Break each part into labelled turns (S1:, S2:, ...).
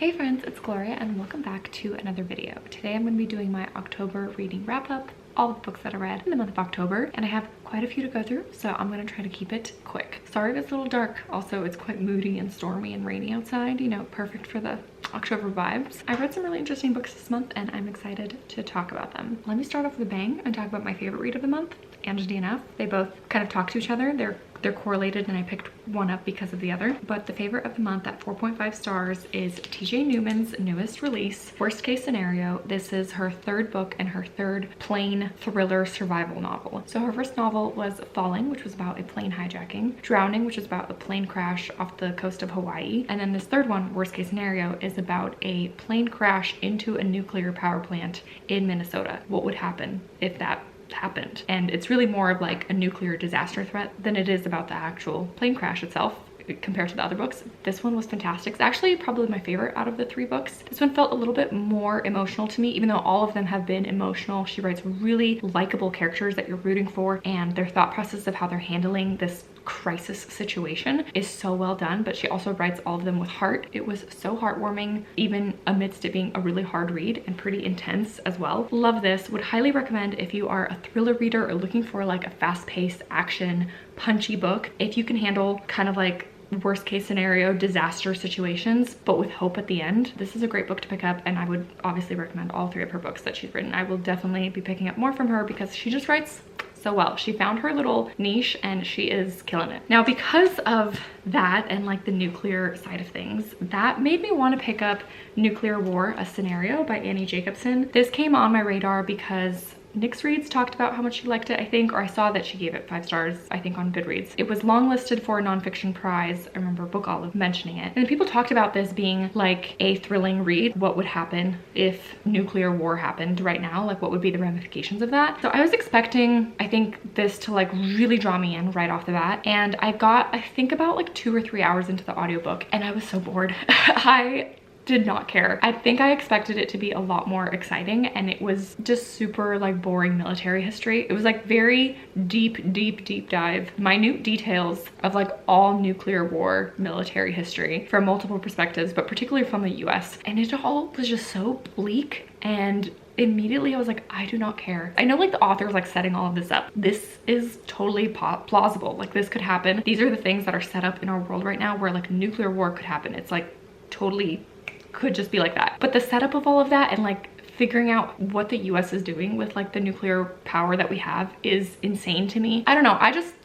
S1: Hey friends, it's Gloria and welcome back to another video. Today I'm going to be doing my October reading wrap up, all the books that I read in the month of October, and I have quite a few to go through, so I'm going to try to keep it quick. Sorry if it's a little dark. Also, it's quite moody and stormy and rainy outside, you know, perfect for the October vibes. I read some really interesting books this month and I'm excited to talk about them. Let me start off with a bang and talk about my favorite read of the month, and DNF. They both kind of talk to each other. They're correlated and I picked one up because of the other. But the favorite of the month at 4.5 stars is TJ Newman's newest release, Worst Case Scenario. This is her third book and her third plain thriller survival novel. So her first novel was Falling, which was about a plane hijacking, Drowning, which is about a plane crash off the coast of Hawaii, and then this third one, Worst Case Scenario, is about a plane crash into a nuclear power plant in Minnesota. What would happen if that happened? And it's really more of like a nuclear disaster threat than it is about the actual plane crash itself compared to the other books. This one was fantastic. It's actually probably my favorite out of the three books. This one felt a little bit more emotional to me, even though all of them have been emotional. She writes really likable characters that you're rooting for, and their thought process of how they're handling this crisis situation is so well done, but she also writes all of them with heart. It was so heartwarming, even amidst it being a really hard read and pretty intense as well. Love this. Would highly recommend if you are a thriller reader or looking for like a fast-paced action punchy book. If you can handle kind of like worst case scenario disaster situations but with hope at the end, this is a great book to pick up, and I would obviously recommend all three of her books that she's written. I will definitely be picking up more from her because she just writes so well. She found her little niche and she is killing it. Now, because of that and like the nuclear side of things, that made me want to pick up Nuclear War, A Scenario by Annie Jacobsen. This came on my radar because Nyx Reads talked about how much she liked it, I think, or I saw that she gave it 5 stars, I think, on Goodreads. It was longlisted for a nonfiction prize. I remember Book Olive mentioning it. And people talked about this being like a thrilling read. What would happen if nuclear war happened right now? Like, what would be the ramifications of that? So I was expecting, I think, this to like really draw me in right off the bat. And I got, I think, about like 2 or 3 hours into the audiobook and I was so bored. I did not care. I think I expected it to be a lot more exciting, and it was just super like boring military history. It was like very deep dive, minute details of like all nuclear war military history from multiple perspectives, but particularly from the US. And it all was just so bleak, and immediately I was like, I do not care. I know like the author is like setting all of this up. This is totally plausible. Like, this could happen. These are the things that are set up in our world right now where like nuclear war could happen. It's like totally could just be like that. But the setup of all of that and like figuring out what the US is doing with like the nuclear power that we have is insane to me. I don't know.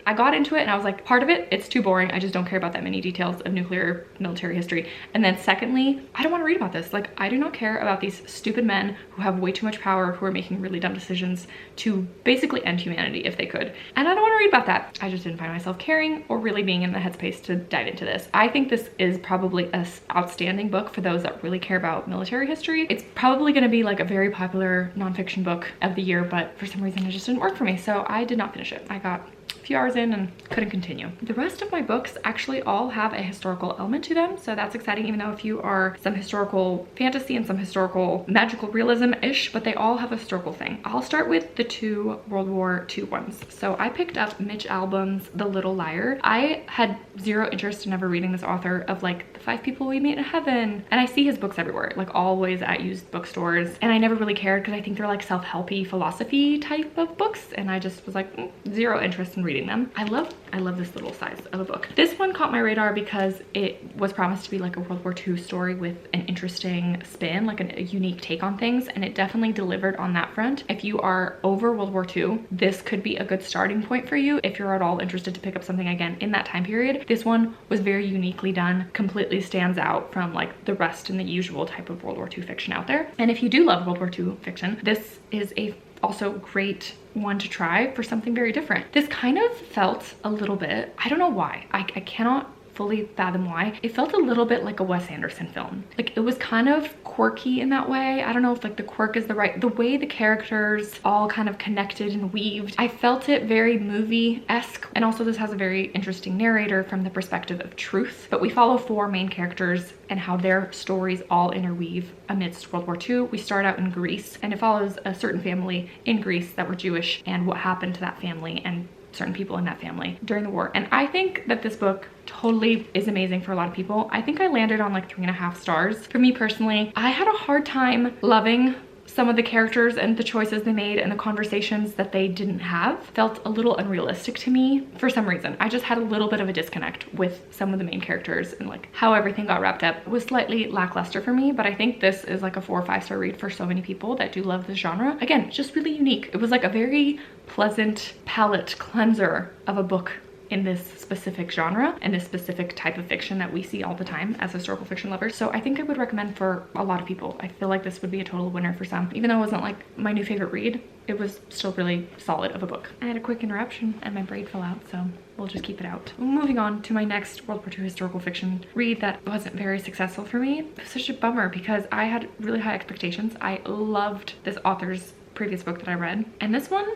S1: I got into it and I was like, part of it, it's too boring. I just don't care about that many details of nuclear military history. And then secondly, I don't want to read about this. Like, I do not care about these stupid men who have way too much power, who are making really dumb decisions to basically end humanity if they could. And I don't want to read about that. I just didn't find myself caring or really being in the headspace to dive into this. I think this is probably an outstanding book for those that really care about military history. It's probably going to be like a very popular nonfiction book of the year, but for some reason it just didn't work for me. So I did not finish it. I got a few hours in and couldn't continue. The rest of my books actually all have a historical element to them, so that's exciting, even though a few are some historical fantasy and some historical magical realism-ish, but they all have a historical thing. I'll start with the 2 World War II ones. So I picked up Mitch Albom's The Little Liar. I had zero interest in ever reading this author of like The 5 People We Meet in Heaven, and I see his books everywhere, like always at used bookstores, and I never really cared because I think they're like self-helpy philosophy type of books, and I just was like zero interest in reading them. I love this little size of a book. This one caught my radar because it was promised to be like a World War II story with an interesting spin, like a unique take on things, and it definitely delivered on that front. If you are over World War II, this could be a good starting point for you. If you're at all interested to pick up something again in that time period, this one was very uniquely done, completely stands out from like the rest in the usual type of World War II fiction out there. And if you do love World War II fiction, this is a also great one to try for something very different. This kind of felt a little bit, I don't know why, I cannot fully fathom why. It felt a little bit like a Wes Anderson film. Like, it was kind of quirky in that way. I don't know if like the quirk is the way the characters all kind of connected and weaved. I felt it very movie-esque. And also this has a very interesting narrator from the perspective of truth. But we follow 4 main characters and how their stories all interweave amidst World War II. We start out in Greece, and it follows a certain family in Greece that were Jewish and what happened to that family and certain people in that family during the war. And I think that this book totally is amazing for a lot of people. I think I landed on like 3.5 stars. For me personally, I had a hard time loving some of the characters and the choices they made and the conversations that they didn't have felt a little unrealistic to me for some reason. I just had a little bit of a disconnect with some of the main characters, and like how everything got wrapped up was slightly lackluster for me, but I think this is like a 4 or 5 star read for so many people that do love this genre. Again, just really unique. It was like a very pleasant palate cleanser of a book in this specific genre and this specific type of fiction that we see all the time as historical fiction lovers. So I think I would recommend for a lot of people. I feel like this would be a total winner for some. Even though it wasn't like my new favorite read, it was still really solid of a book. I had a quick interruption and my braid fell out, so we'll just keep it out. Moving on to my next World War II historical fiction read that wasn't very successful for me. It was such a bummer because I had really high expectations. I loved this author's previous book that I read, and this one,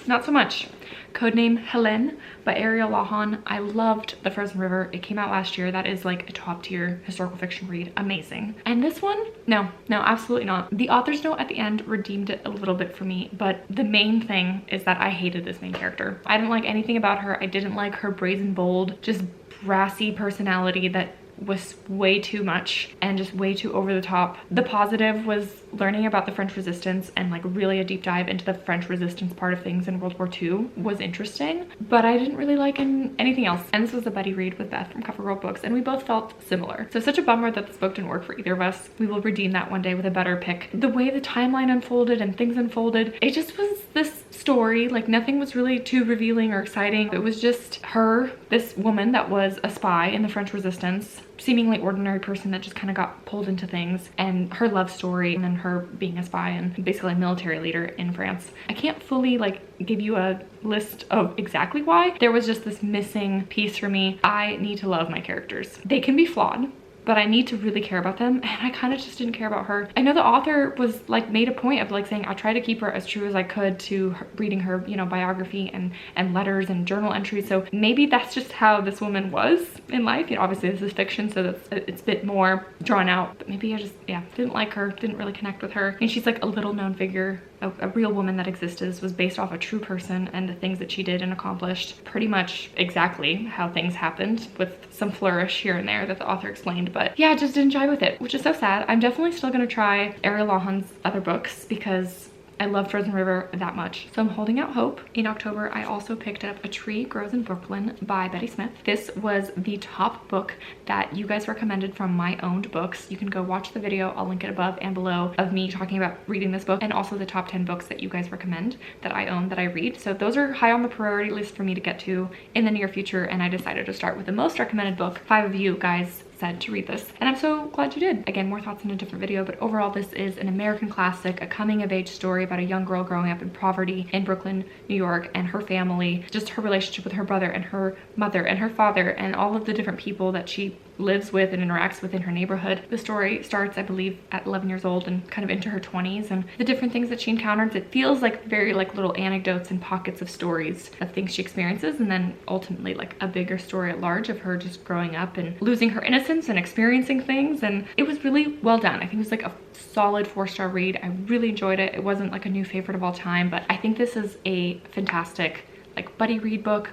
S1: not so much. Codename Helene by Ariel Lawhon. I loved The Frozen River. It came out last year. That is like a top tier historical fiction read. Amazing. And this one, no, absolutely not. The author's note at the end redeemed it a little bit for me, but the main thing is that I hated this main character. I didn't like anything about her. I didn't like her brazen, bold, just brassy personality that was way too much and just way too over the top. The positive was learning about the French Resistance and like really a deep dive into the French Resistance part of things in World War II was interesting, but I didn't really like anything else. And this was a buddy read with Beth from CoverGirl Books, and we both felt similar. So such a bummer that this book didn't work for either of us. We will redeem that one day with a better pick. The way the timeline unfolded and things unfolded, it just was this story. Like nothing was really too revealing or exciting. It was just her, this woman that was a spy in the French Resistance, seemingly ordinary person that just kind of got pulled into things, and her love story, and then her being a spy and basically a military leader in France. I can't fully like give you a list of exactly why. There was just this missing piece for me. I need to love my characters. They can be flawed, but I need to really care about them, and I kind of just didn't care about her. I know the author was like made a point of like saying I try to keep her as true as I could to reading her, you know, biography and letters and journal entries. So maybe that's just how this woman was in life. You know, obviously this is fiction, so it's a bit more drawn out, but maybe I just, yeah, didn't like her, didn't really connect with her. And she's like a little known figure, a real woman that existed, was based off a true person and the things that she did and accomplished pretty much exactly how things happened, with some flourish here and there that the author explained. But yeah, I just didn't jive with it, which is so sad. I'm definitely still gonna try Ariel Lawhon's other books because I love Frozen River that much. So I'm holding out hope. In October, I also picked up A Tree Grows in Brooklyn by Betty Smith. This was the top book that you guys recommended from my owned books. You can go watch the video, I'll link it above and below, of me talking about reading this book, and also the top 10 books that you guys recommend that I own, that I read. So those are high on the priority list for me to get to in the near future, and I decided to start with the most recommended book. 5 of you guys said to read this, and I'm so glad you did. Again, more thoughts in a different video, but overall this is an American classic, a coming of age story about a young girl growing up in poverty in Brooklyn, New York, and her family, just her relationship with her brother and her mother and her father and all of the different people that she lives with and interacts with in her neighborhood. The story starts, I believe, at 11 years old and kind of into her 20s, and the different things that she encounters, it feels like very like little anecdotes and pockets of stories of things she experiences, and then ultimately like a bigger story at large of her just growing up and losing her innocence and experiencing things. And it was really well done. I think it was like a solid 4-star read. I really enjoyed it. It wasn't like a new favorite of all time, but I think this is a fantastic like buddy read book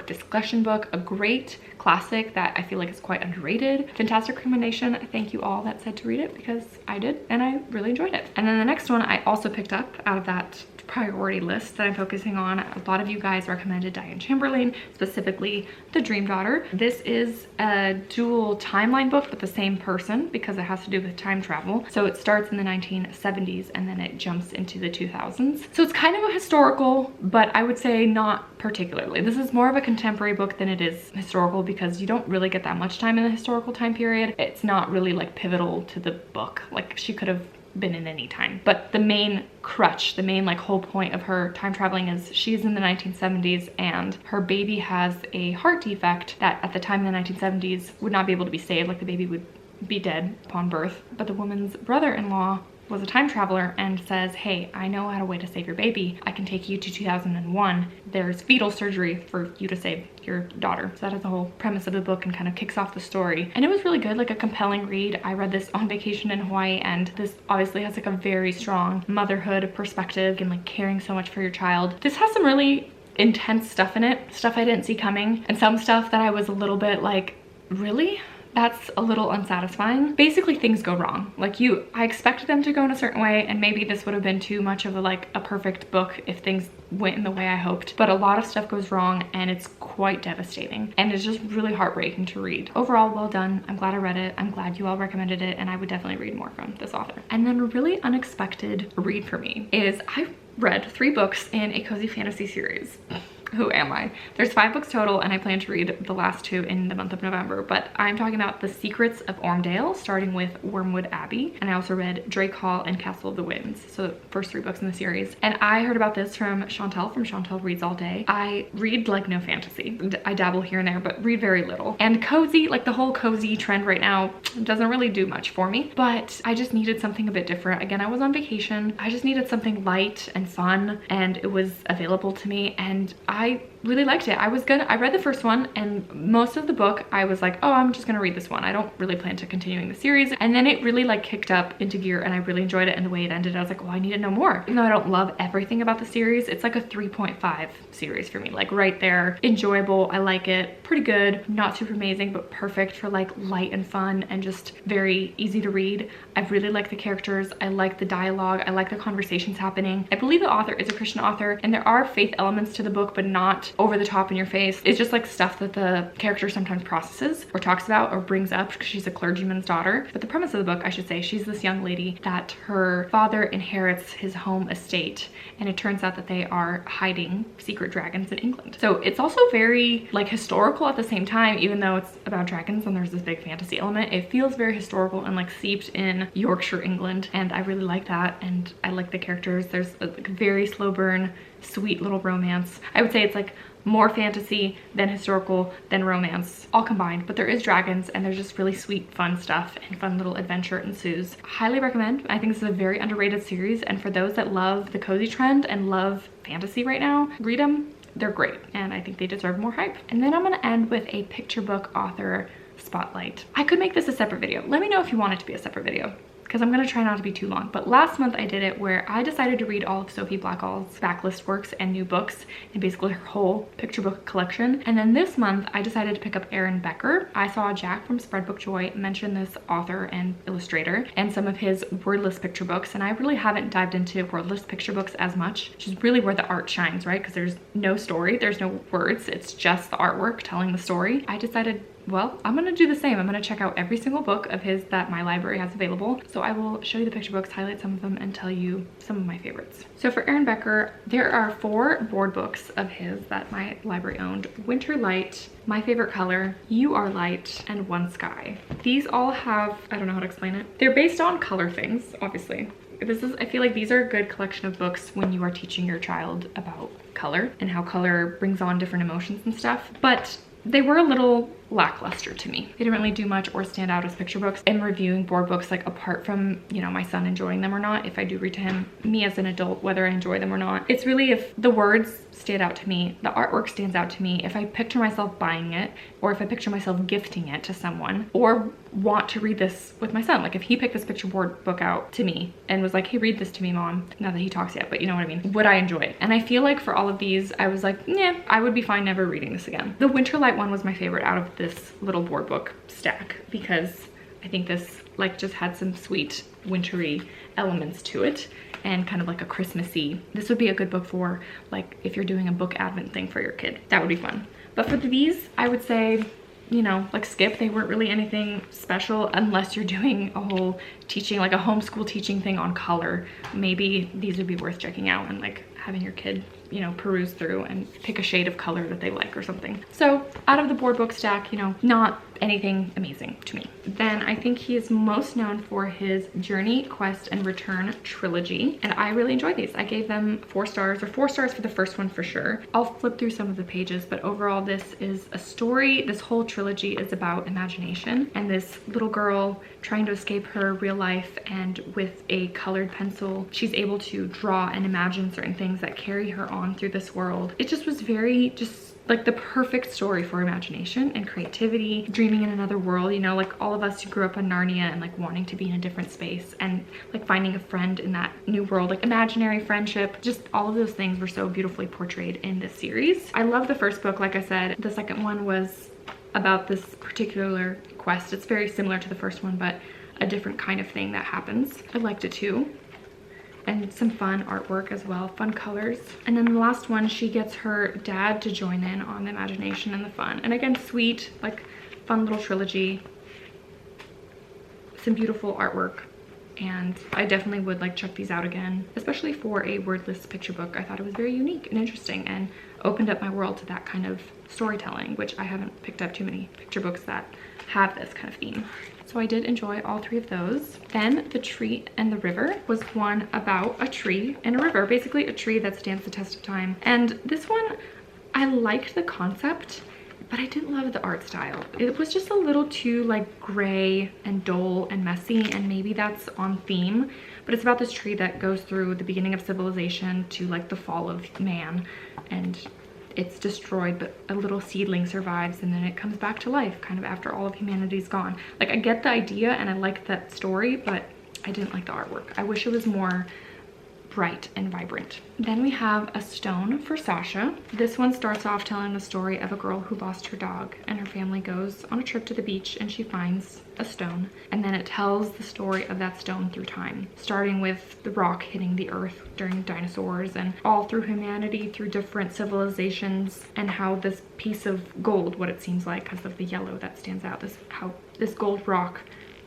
S1: discussion book, a great classic that I feel like is quite underrated. Fantastic recommendation. Thank you all that said to read it, because I did and I really enjoyed it. And then the next one I also picked up out of that priority list that I'm focusing on. A lot of you guys recommended Diane Chamberlain, specifically The Dream Daughter. This is a dual timeline book with the same person because it has to do with time travel. So it starts in the 1970s and then it jumps into the 2000s. So it's kind of a historical, but I would say not particularly. This is more of a contemporary book than it is historical, because you don't really get that much time in the historical time period. It's not really like pivotal to the book. Like she could have been in any time, but the main crutch, the main like whole point of her time traveling is she's in the 1970s and her baby has a heart defect that at the time in the 1970s would not be able to be saved. Like the baby would be dead upon birth, but the woman's brother-in-law was a time traveler and says, hey, I know how a way to save your baby. I can take you to 2001. There's fetal surgery for you to save your daughter. So that is the whole premise of the book and kind of kicks off the story. And it was really good, like a compelling read. I read this on vacation in Hawaii, and this obviously has like a very strong motherhood perspective and like caring so much for your child. This has some really intense stuff in it, stuff I didn't see coming, and some stuff that I was a little bit like, really? That's a little unsatisfying. Basically, things go wrong. Like I expected them to go in a certain way, and maybe this would have been too much of a perfect book if things went in the way I hoped, but a lot of stuff goes wrong and it's quite devastating, and it's just really heartbreaking to read. Overall, well done. I'm glad I read it. I'm glad you all recommended it, and I would definitely read more from this author. And then a really unexpected read for me is I read 3 books in a cozy fantasy series. Who am I? There's 5 books total, and I plan to read the last 2 in the month of November, but I'm talking about The Secrets of Ormdale, starting with Wormwood Abbey, and I also read Drake Hall and Castle of the Winds, so the first 3 books in the series. And I heard about this from Chantel Reads All Day. I read like no fantasy. I dabble here and there, but read very little. And cozy, like the whole cozy trend right now, doesn't really do much for me, but I just needed something a bit different. Again, I was on vacation. I just needed something light and fun, and it was available to me, and I really liked it. I read the first one, and most of the book I was like, oh, I'm just gonna read this one. I don't really plan to continuing the series. And then it really like kicked up into gear, and I really enjoyed it, and the way it ended, I was like, oh, I need to know more. Even though I don't love everything about the series, it's like a 3.5 series for me, like right there. Enjoyable, I like it, pretty good, not super amazing, but perfect for like light and fun and just very easy to read. I really like the characters, I like the dialogue, I like the conversations happening. I believe the author is a Christian author, and there are faith elements to the book, but not over the top in your face. It's just like stuff that the character sometimes processes or talks about or brings up because she's a clergyman's daughter. But the premise of the book, I should say, she's this young lady that her father inherits his home estate, and it turns out that they are hiding secret dragons in England. So it's also very like historical at the same time, even though it's about dragons and there's this big fantasy element. It feels very historical and like seeped in Yorkshire, England, and I really like that, and I like the characters. There's a very slow burn, sweet little romance. I would say it's like more fantasy than historical than romance, all combined, but there is dragons, and there's just really sweet fun stuff, and fun little adventure ensues. Highly recommend. I think this is a very underrated series, and for those that love the cozy trend and love fantasy right now, read them. They're great, and I think they deserve more hype. And then I'm gonna end with a picture book author spotlight. I could make this a separate video. Let me know if you want it to be a separate video, because I'm gonna try not to be too long. But last month I did it where I decided to read all of Sophie Blackall's backlist works and new books, and basically her whole picture book collection. And then this month I decided to pick up Becker. I saw Jack from Spreadbook Joy mention this author and illustrator and some of his wordless picture books, and I really haven't dived into wordless picture books as much, which is really where the art shines, right? Because there's no story, there's no words, it's just the artwork telling the story. I decided, well, I'm gonna do the same. I'm gonna check out every single book of his that my library has available. So I will show you the picture books, highlight some of them, and tell you some of my favorites. So for Becker, there are 4 board books of his that my library owned. Winter Light, My Favorite Color, You Are Light, and One Sky. These all have, I don't know how to explain it. They're based on color things, obviously. I feel like these are a good collection of books when you are teaching your child about color and how color brings on different emotions and stuff. But they were a little lackluster to me. They didn't really do much or stand out as picture books. In reviewing board books, like apart from, you know, my son enjoying them or not, if I do read to him, me as an adult, whether I enjoy them or not, it's really if the words stand out to me, the artwork stands out to me, if I picture myself buying it, or if I picture myself gifting it to someone, or want to read this with my son. Like if he picked this picture board book out to me and was like, hey, read this to me, Mom. Not that he talks yet, but you know what I mean. Would I enjoy it? And I feel like for all of these, I was like, yeah, I would be fine never reading this again. The Winter Light one was my favorite out of this little board book stack, because I think this like just had some sweet wintry elements to it, and kind of like a Christmassy. This would be a good book for like if you're doing a book advent thing for your kid. That would be fun. But for these, I would say, you know, like skip. They weren't really anything special unless you're doing a whole teaching, like a homeschool teaching thing on color. Maybe these would be worth checking out and like having your kid, you know, peruse through and pick a shade of color that they like or something. So out of the board book stack, you know, not anything amazing to me. Then I think he is most known for his Journey, Quest, and Return trilogy, and I really enjoyed these. I gave them 4 stars, or 4 stars for the first one for sure. I'll flip through some of the pages, but overall this is a story. This whole trilogy is about imagination and this little girl trying to escape her real life, and with a colored pencil she's able to draw and imagine certain things that carry her on through this world. It just was very just like the perfect story for imagination and creativity, dreaming in another world, you know, like all of us who grew up in Narnia and like wanting to be in a different space and like finding a friend in that new world, like imaginary friendship, just all of those things were so beautifully portrayed in this series. I love the first book, like I said. The second one was about this particular quest. It's very similar to the first one, but a different kind of thing that happens. I liked it too. And some fun artwork as well, fun colors. And then the last one, she gets her dad to join in on the imagination and the fun. And again, sweet, like fun little trilogy, some beautiful artwork. And I definitely would like check these out again, especially for a wordless picture book. I thought it was very unique and interesting and opened up my world to that kind of storytelling, which I haven't picked up too many picture books that have this kind of theme. So I did enjoy all three of those. Then The Tree and the River was one about a tree and a river, basically a tree that stands the test of time. And this one, I liked the concept, but I didn't love the art style. It was just a little too like gray and dull and messy, and maybe that's on theme, but it's about this tree that goes through the beginning of civilization to like the fall of man, and it's destroyed, but a little seedling survives and then it comes back to life kind of after all of humanity's gone. Like, I get the idea and I like that story, but I didn't like the artwork. I wish it was more bright and vibrant. Then we have A Stone for Sasha. This one starts off telling the story of a girl who lost her dog, and her family goes on a trip to the beach and she finds a stone, and then it tells the story of that stone through time, starting with the rock hitting the earth during dinosaurs and all through humanity, through different civilizations, and how this piece of gold, what it seems like because of the yellow that stands out, how this gold rock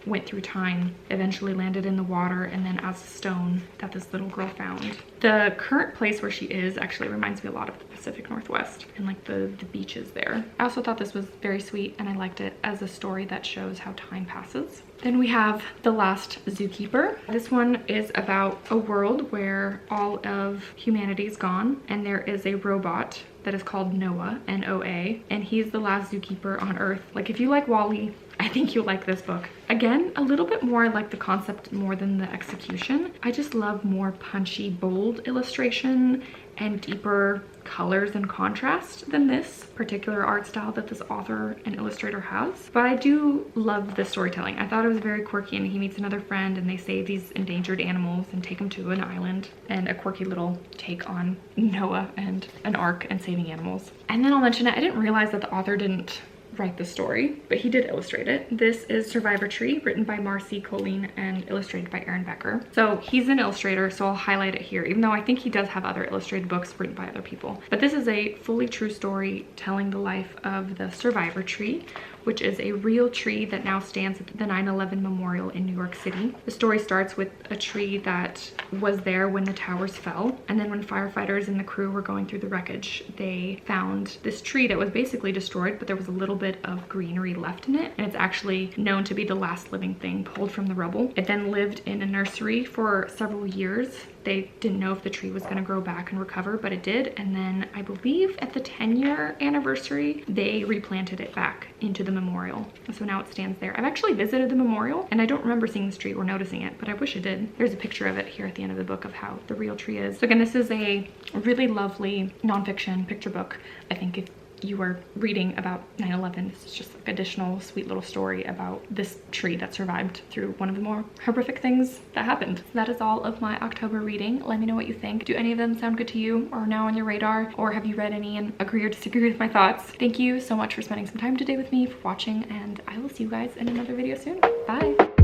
S1: went through time, eventually landed in the water, and then as a stone that this little girl found. The current place where she is actually reminds me a lot of the Pacific Northwest and like the beaches there. I also thought this was very sweet, and I liked it as a story that shows how time passes. Then we have The Last Zookeeper. This one is about a world where all of humanity is gone, and there is a robot that is called Noah, N-O-A, and he's the last zookeeper on Earth. Like, if you like WALL-E, I think you'll like this book. Again, a little bit more like the concept more than the execution. I just love more punchy, bold illustration and deeper colors and contrast than this particular art style that this author and illustrator has. But I do love the storytelling. I thought it was very quirky, and he meets another friend and they save these endangered animals and take them to an island, and a quirky little take on Noah and an ark and saving animals. And then I'll mention it, I didn't realize that the author didn't write the story, but he did illustrate it. This is Survivor Tree, written by Marcy Colleen and illustrated by Becker. So he's an illustrator, so I'll highlight it here, even though I think he does have other illustrated books written by other people. But this is a fully true story telling the life of the Survivor Tree, which is a real tree that now stands at the 9/11 memorial in New York City. The story starts with a tree that was there when the towers fell, and then when firefighters and the crew were going through the wreckage, they found this tree that was basically destroyed, but there was a little bit of greenery left in it, and it's actually known to be the last living thing pulled from the rubble. It then lived in a nursery for several years. They didn't know if the tree was going to grow back and recover, but it did. And then I believe at the 10-year anniversary, they replanted it back into the memorial. So now it stands there. I've actually visited the memorial, and I don't remember seeing this tree or noticing it, but I wish I did. There's a picture of it here at the end of the book of how the real tree is. So again, this is a really lovely nonfiction picture book. I think if you are reading about 9/11, this is just like additional sweet little story about this tree that survived through one of the more horrific things that happened. So that is all of my October reading. Let me know what you think. Do any of them sound good to you, or now on your radar, or have you read any and agree or disagree with my thoughts? Thank you so much for spending some time today with me, for watching, and I will see you guys in another video soon. Bye.